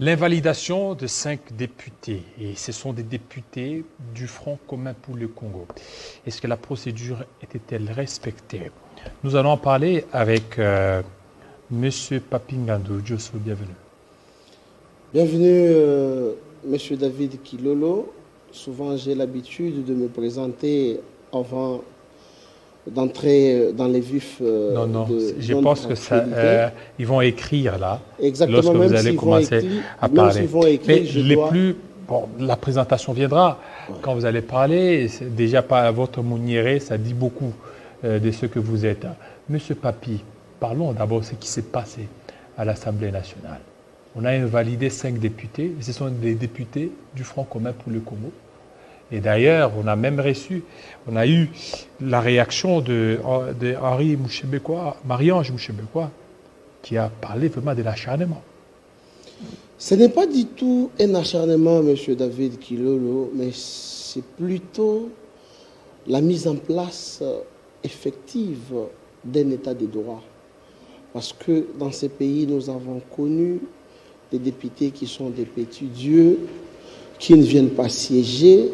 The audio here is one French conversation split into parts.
L'invalidation de 5 députés, et ce sont des députés du Front commun pour le Congo. Est-ce que la procédure était-elle respectée? Nous allons en parler avec M. Papingando. Diosso, bienvenue. Bienvenue, M. David Kilolo. Souvent, j'ai l'habitude de me présenter avant d'entrer dans les vifs je pense que ça, ils vont écrire là. Exactement, lorsque vous allez commencer à parler. La présentation viendra. Ouais. Quand vous allez parler, déjà par votre mouniéré, ça dit beaucoup de ce que vous êtes. Monsieur Papi, parlons d'abord de ce qui s'est passé à l'Assemblée nationale. On a invalidé 5 députés, et ce sont des députés du Front commun pour le Congo. Et d'ailleurs, on a même on a eu la réaction de Henri Mouchébekwa, Marie-Ange Mouchébekwa, qui a parlé vraiment de l'acharnement. Ce n'est pas du tout un acharnement, M. David Kilolo, mais c'est plutôt la mise en place effective d'un état de droit. Parce que dans ces pays, nous avons connu des députés qui sont des petits dieux, qui ne viennent pas siéger,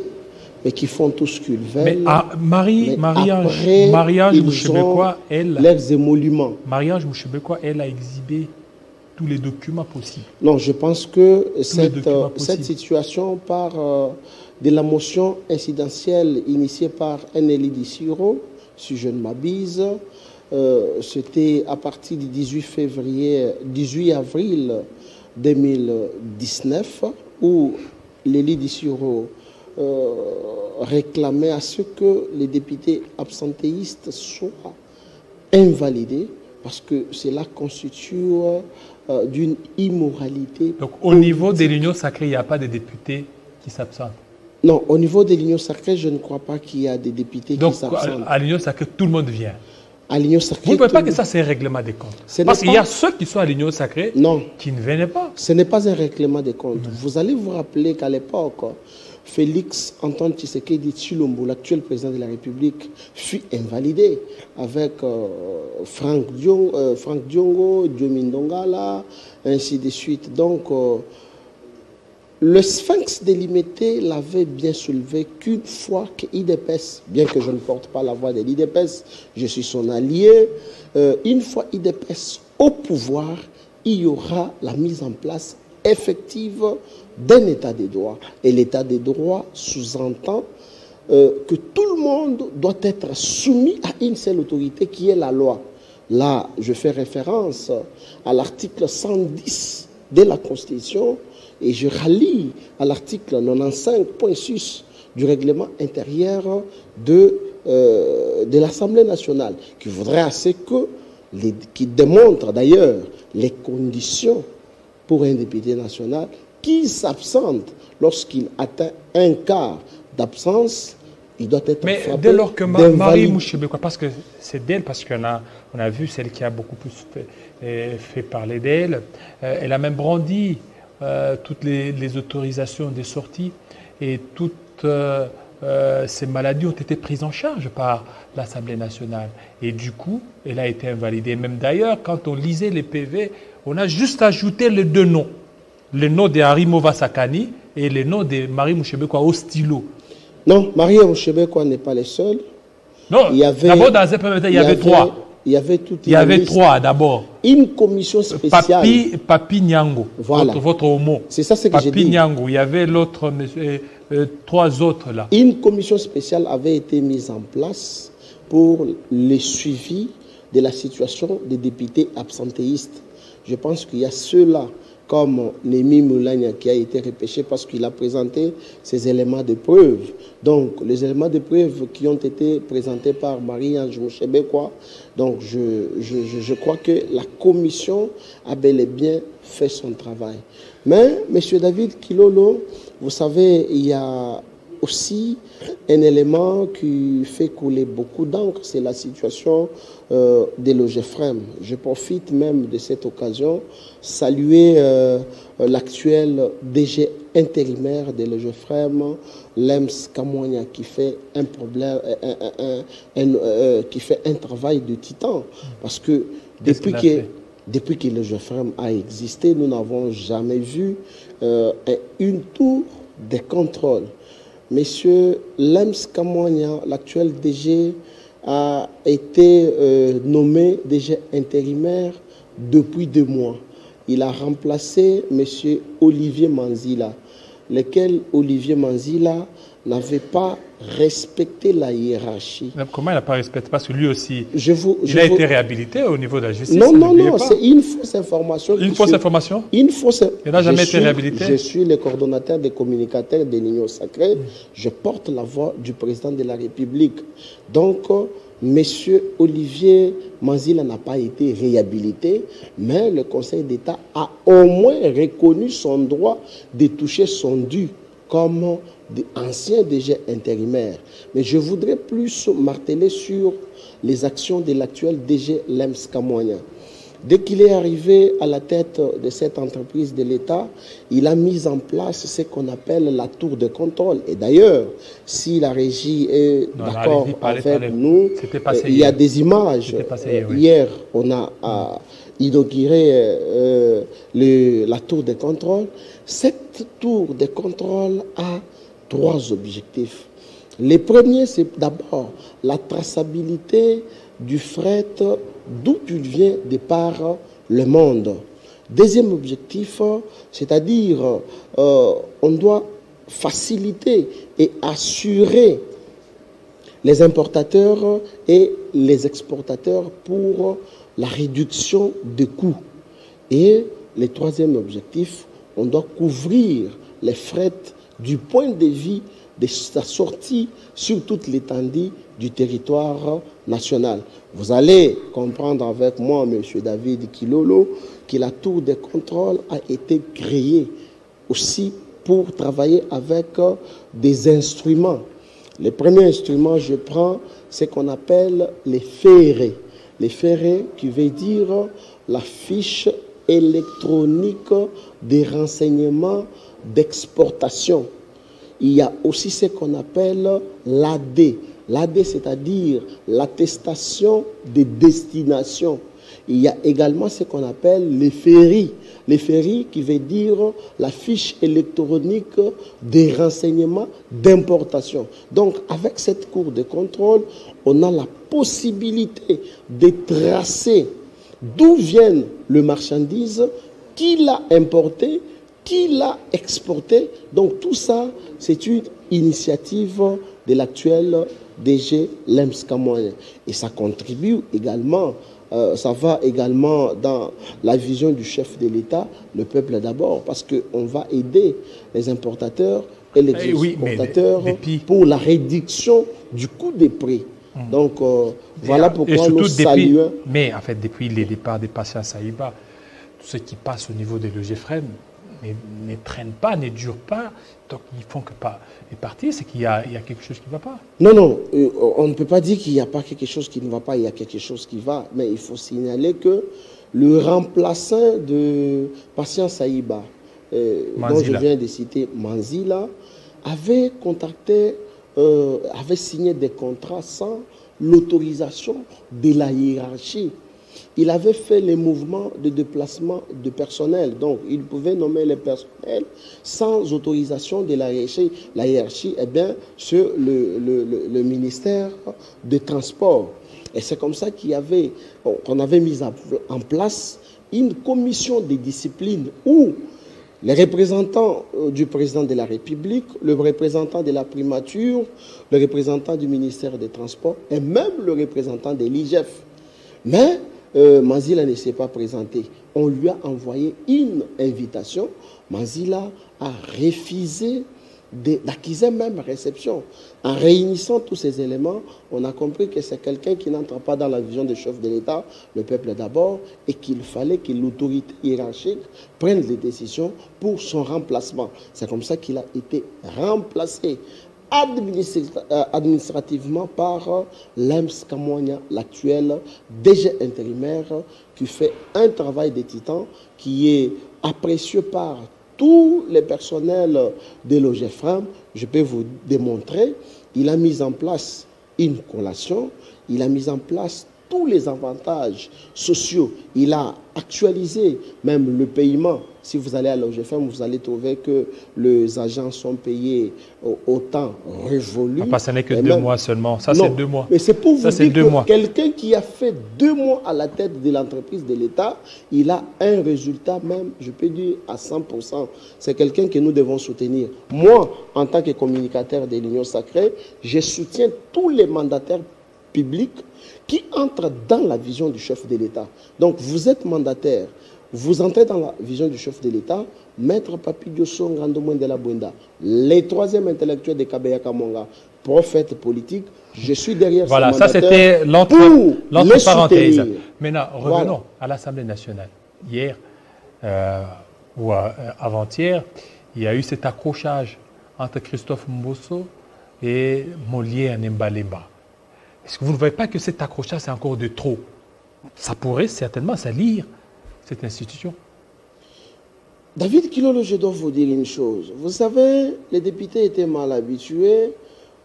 mais qui font tout ce qu'ils veulent. Mais Marie-Ange Mouchébekwa, leurs émoluments. Marie-Ange Mouchébekwa, elle a exhibé tous les documents possibles. Non, je pense que cette situation part de la motion incidentielle initiée par Eneli Dissiro, si je ne m'abuse. C'était à partir du 18 avril 2019, où Eneli Dissiro réclamait à ce que les députés absentéistes soient invalidés parce que cela constitue d'une immoralité. Donc au niveau de l'Union sacrée, il n'y a pas de députés qui s'absentent? Non, au niveau de l'Union sacrée, je ne crois pas qu'il y a des députés qui s'absentent. Donc à l'Union sacrée, tout le monde vient? À l'Union sacrée, vous ne pouvez pas que ça c'est un règlement des comptes? Parce qu'il y a ceux qui sont à l'Union sacrée qui ne venaient pas. Ce n'est pas un règlement des comptes. Vous allez vous rappeler qu'à l'époque, Félix Antoine Tshisekedi Tshilombo, l'actuel président de la République, fut invalidé avec Franck Diongo, Diomin Dongala, ainsi de suite. Donc, le Sphinx délimité l'avait bien soulevé qu'une fois que IDPS, bien que je ne porte pas la voix de l'IDPS, je suis son allié, une fois IDPS au pouvoir, il y aura la mise en place effective d'un état de droit. Et l'état de droit sous-entend que tout le monde doit être soumis à une seule autorité qui est la loi. Là, je fais référence à l'article 110 de la Constitution et je rallie à l'article 95.6 du règlement intérieur de l'Assemblée nationale, qui voudrait assez qui démontre d'ailleurs les conditions pour un député national qui s'absente lorsqu'il atteint un quart d'absence, il doit être frappé. Mais dès lors que Marie Mouchébekwa, parce que c'est d'elle, parce qu'on a vu celle qui a beaucoup plus fait parler d'elle, elle a même brandi toutes les autorisations de sortie et toutes ces maladies ont été prises en charge par l'Assemblée nationale. Et du coup, elle a été invalidée. Même d'ailleurs, quand on lisait les PV, on a juste ajouté les 2 noms. Le nom de Henri Mova-Sakani et le nom de Marie Mouchébekwa au stylo. Non, Marie Mouchébekwa n'est pas les seuls. Non, d'abord dans un premier temps, il y avait 3. Il y avait toute il y avait 3 d'abord. Une commission spéciale. Papi Nyango, voilà. votre homo. C'est ça ce que j'ai dit. Papi Nyango, il y avait l'autre, 3 autres là. Une commission spéciale avait été mise en place pour le suivi de la situation des députés absentéistes. Je pense qu'il y a ceux-là, comme Némi Moulania, qui a été repêché parce qu'il a présenté ses éléments de preuve. Donc, les éléments de preuve qui ont été présentés par Marie-Ange Mouchébekwa, donc je crois que la commission a bel et bien fait son travail. Mais, M. David Kilolo, vous savez, il y a aussi un élément qui fait couler beaucoup d'encre, c'est la situation de l'OGFREM. Je profite même de cette occasion saluer l'actuel DG intérimaire de l'OGFREM, Lems Kamwanya, qui fait qui fait un travail de titan. Parce que depuis que Depuis que le GEFREM a existé, nous n'avons jamais vu une tour de contrôle. Monsieur Lems Kamwanya, l'actuel DG, a été nommé DG intérimaire depuis 2 mois. Il a remplacé monsieur Olivier Manzila, lequel Olivier Manzila n'avait pas respecté la hiérarchie. Comment il n'a pas respecté? Parce que lui aussi, il a été réhabilité au niveau de la justice. Non, c'est une fausse information. Une fausse information? Une fausse. Il n'a jamais été réhabilité? Je suis le coordonnateur des communicateurs de l'Union Sacrée. Je porte la voix du président de la République. Donc, monsieur Olivier Manzila n'a pas été réhabilité, mais le Conseil d'État a au moins reconnu son droit de toucher son dû comme ancien DG intérimaire. Mais je voudrais plus marteler sur les actions de l'actuel DG Lems Kamwanya. Dès qu'il est arrivé à la tête de cette entreprise de l'État, il a mis en place ce qu'on appelle la tour de contrôle. Et d'ailleurs, si la régie est d'accord avec nous, il y a des images. Hier, on a inauguré la tour de contrôle. Cette tour de contrôle a 3 objectifs. Le premier, c'est d'abord la traçabilité du fret d'où il vient de par le monde. Deuxième objectif, c'est-à-dire on doit faciliter et assurer les importateurs et les exportateurs pour la réduction des coûts. Et le troisième objectif, on doit couvrir les frais du point de vue de sa sortie sur toute l'étendue du territoire national. Vous allez comprendre avec moi, M. David Kilolo, que la tour de contrôle a été créée aussi pour travailler avec des instruments. Le premier instrument, je prends ce qu'on appelle les ferrets. Les ferrets qui veut dire la fiche électronique des renseignements d'exportation. Il y a aussi ce qu'on appelle l'AD. L'AD, c'est-à-dire l'attestation de destination. Il y a également ce qu'on appelle les ferries. Les ferries qui veut dire la fiche électronique des renseignements d'importation. Donc, avec cette cour de contrôle, on a la possibilité de tracer d'où vient le marchandise, qui l'a importé, qui l'a exporté. Donc, tout ça, c'est une initiative de l'actuel DG Lems Kamwanya. Et ça contribue également, ça va également dans la vision du chef de l'État, le peuple d'abord, parce qu'on va aider les importateurs et les exportateurs pour la réduction du coût des prix. Donc, voilà pourquoi nous saluons. Mais en fait, depuis le départ des patients Saïba, tout ce qui passe au niveau des GEFREM ne traîne pas, ne dure pas. Donc, ils font que pas les partis, c'est qu'il y a quelque chose qui ne va pas. Non, on ne peut pas dire qu'il n'y a pas quelque chose qui ne va pas, il y a quelque chose qui va. Mais il faut signaler que le remplaçant de patient Saïba, dont je viens de citer Manzila, avait contacté, avait signé des contrats sans l'autorisation de la hiérarchie. Il avait fait les mouvements de déplacement de personnel. Donc, il pouvait nommer les personnels sans autorisation de la hiérarchie. La hiérarchie, eh bien, sur le ministère des Transports. Et c'est comme ça qu'on avait mis en place une commission de discipline où les représentants du président de la République, le représentant de la primature, le représentant du ministère des Transports et même le représentant de l'IGF. Mais Manzila ne s'est pas présenté. On lui a envoyé une invitation. Manzila a refusé d'acquiser même réception. En réunissant tous ces éléments, on a compris que c'est quelqu'un qui n'entre pas dans la vision des chefs de l'État, le peuple d'abord, et qu'il fallait que l'autorité hiérarchique prenne les décisions pour son remplacement. C'est comme ça qu'il a été remplacé administrativement par Lems Kamwanya, l'actuel DG intérimaire, qui fait un travail de titan qui est apprécié par tous les personnels de l'OGEFREM. Je peux vous démontrer, il a mis en place une collation, il a mis en place tous les avantages sociaux. Il a actualisé même le paiement. Si vous allez à l'OGFM, vous allez trouver que les agents sont payés au temps révolu. Ça n'est que 2 mois seulement. Ça, c'est 2 mois. Mais c'est pour vous dire que quelqu'un qui a fait 2 mois à la tête de l'entreprise de l'État, il a un résultat même, je peux dire, à 100%. C'est quelqu'un que nous devons soutenir. Moi, en tant que communicateur de l'Union Sacrée, je soutiens tous les mandataires publics qui entrent dans la vision du chef de l'État. Donc, vous êtes mandataire. Vous entrez dans la vision du chef de l'État, Maître Papi Diosso Ngandomouin de la Bwenda, les 3e intellectuels de Kabeya Kamonga, prophète politique, je suis derrière voilà, ce ça c'était l'entre parenthèse. Maintenant, revenons à l'Assemblée nationale. Hier, ou avant-hier, il y a eu cet accrochage entre Christophe Mbosso et Molière Nembalemba. Est-ce que vous ne voyez pas que cet accrochage, c'est encore de trop? Ça pourrait certainement salir cette institution. David Kilolo, je dois vous dire une chose. Vous savez, les députés étaient mal habitués.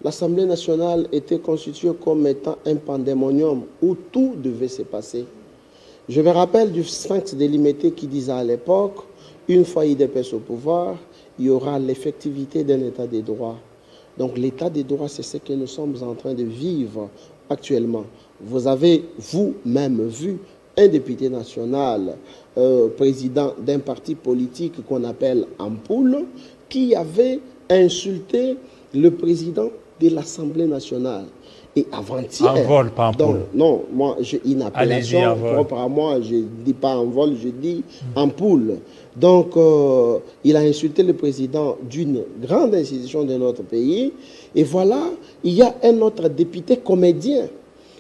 L'Assemblée nationale était constituée comme étant un pandémonium où tout devait se passer. Je me rappelle du Sphinx délimité qui disait à l'époque, une fois IDPS au pouvoir, il y aura l'effectivité d'un état de droit. Donc l'état de droit, c'est ce que nous sommes en train de vivre actuellement. Vous avez vous-même vu un député national, président d'un parti politique qu'on appelle Ampoule, qui avait insulté le président de l'Assemblée nationale. Et avant-hier... En vol, pas Ampoule. Non, moi, j'ai une appellation propre à moi. Je ne dis pas en vol, je dis Ampoule. Donc, il a insulté le président d'une grande institution de notre pays. Et voilà, il y a un autre député comédien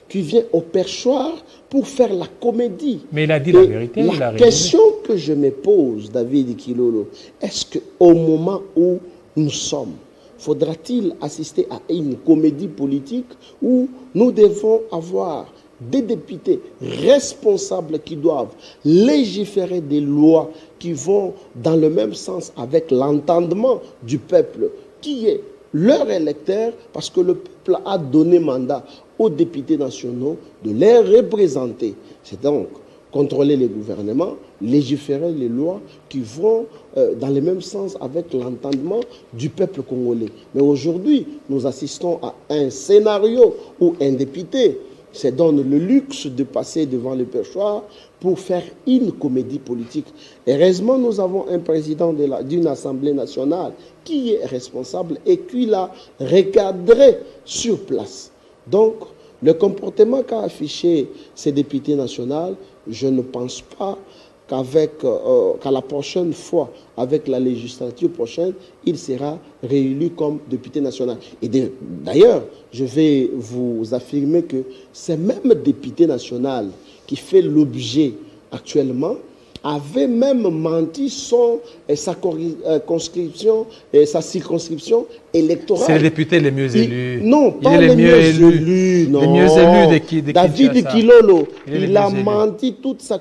qui vient au perchoir pour faire la comédie. Mais il a dit la vérité. La question que je me pose, David Kilolo, est-ce qu'au moment où nous sommes, faudra-t-il assister à une comédie politique où nous devons avoir des députés responsables qui doivent légiférer des lois qui vont dans le même sens avec l'entendement du peuple qui est leur électeur, parce que le peuple a donné mandat aux députés nationaux de les représenter. C'est donc contrôler les gouvernements, légiférer les lois qui vont dans le même sens avec l'entendement du peuple congolais. Mais aujourd'hui, nous assistons à un scénario où un député se donne le luxe de passer devant le perchoir pour faire une comédie politique. Heureusement, nous avons un président d'une Assemblée nationale qui est responsable et qui l'a recadré sur place. Donc, le comportement qu'a affiché ces députés nationaux, je ne pense pas qu'à la prochaine fois, avec la législature prochaine, il sera réélu comme député national. Et d'ailleurs, je vais vous affirmer que ce même député national qui fait l'objet actuellement avait même menti sa conscription et sa circonscription électorale. C'est les députés les mieux élus. Non, pas les mieux élus. Non. Les mieux élus de David Kilolo, il a menti toute sa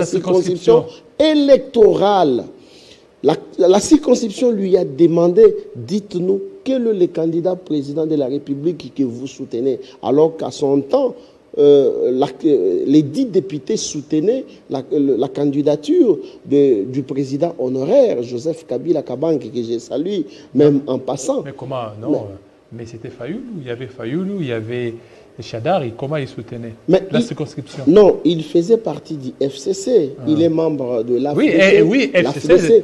circonscription électorale. La circonscription lui a demandé, dites-nous, quel est le candidat président de la République que vous soutenez? Alors qu'à son temps, les 10 députés soutenaient la candidature du président honoraire, Joseph Kabila Kabange, que j'ai salué, même en passant. Mais comment? Non, mais c'était Fayoulou. Il y avait Fayoulou, il y avait Chadari. Comment il soutenait la circonscription? Non, il faisait partie du FCC. Il est membre de l'AFDC. Oui, FCC.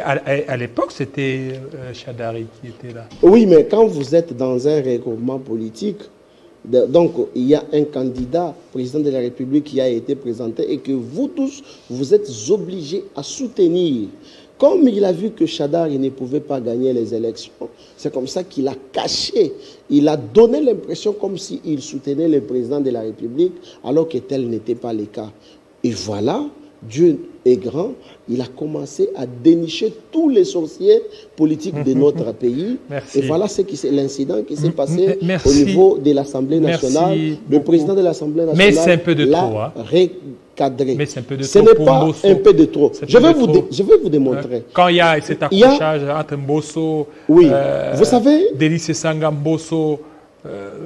À l'époque, c'était Chadari qui était là. Oui, mais quand vous êtes dans un regroupement politique, donc, il y a un candidat président de la République qui a été présenté et que vous tous, vous êtes obligés à soutenir. Comme il a vu que Chadari ne pouvait pas gagner les élections, c'est comme ça qu'il a caché. Il a donné l'impression comme s'il soutenait le président de la République, alors que tel n'était pas le cas. Et voilà, Dieu est grand, il a commencé à dénicher tous les sorciers politiques de notre pays. Merci. Et voilà l'incident qui s'est passé au niveau de l'Assemblée nationale. Le président de l'Assemblée nationale l'a recadré. Mais c'est un peu de trop. Ce n'est pas un peu de trop. Je vais vous démontrer. Quand il y a cet accrochage entre Mbosso, oui, vous savez, Délice Sanga Mbosso,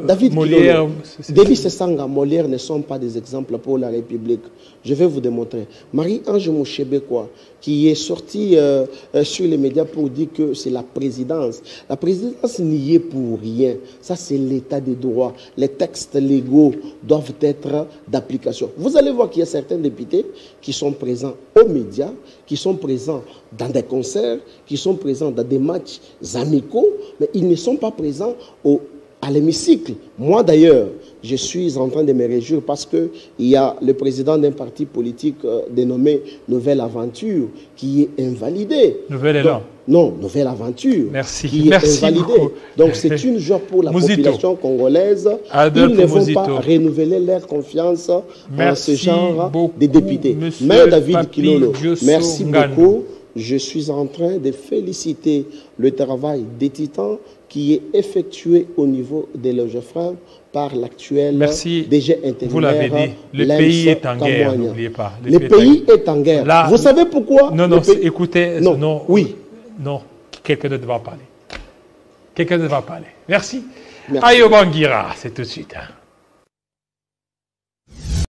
David Molière, Delis et Sanga, Molière ne sont pas des exemples pour la République. Je vais vous démontrer. Marie-Ange Mouchébekwa, qui est sortie sur les médias pour dire que c'est la présidence. La présidence n'y est pour rien. Ça, c'est l'état des droits. Les textes légaux doivent être d'application. Vous allez voir qu'il y a certains députés qui sont présents aux médias, qui sont présents dans des concerts, qui sont présents dans des matchs amicaux, mais ils ne sont pas présents à l'hémicycle. Moi d'ailleurs, je suis en train de me réjouir parce qu'il y a le président d'un parti politique dénommé Nouvelle Aventure qui est invalidé. Nouvelle Élan. Non, Nouvelle Aventure. Merci. Qui est invalidé. Beaucoup. Donc c'est une joie pour la population congolaise. Ils ne vont pas renouveler leur confiance en ce genre de députés. Mais David Kilolo, merci beaucoup. Je suis en train de féliciter le travail des titans qui est effectué au niveau de l'OGEFRAM par l'actuel DG intérimaire. Vous l'avez dit, le pays est en guerre, n'oubliez pas. Le pays est en guerre. Là, vous savez pourquoi? Non, non, écoutez, non, oui. Non, quelqu'un d'autre va parler. Quelqu'un d'autre va parler. Merci. Ayo Bangira, c'est tout de suite.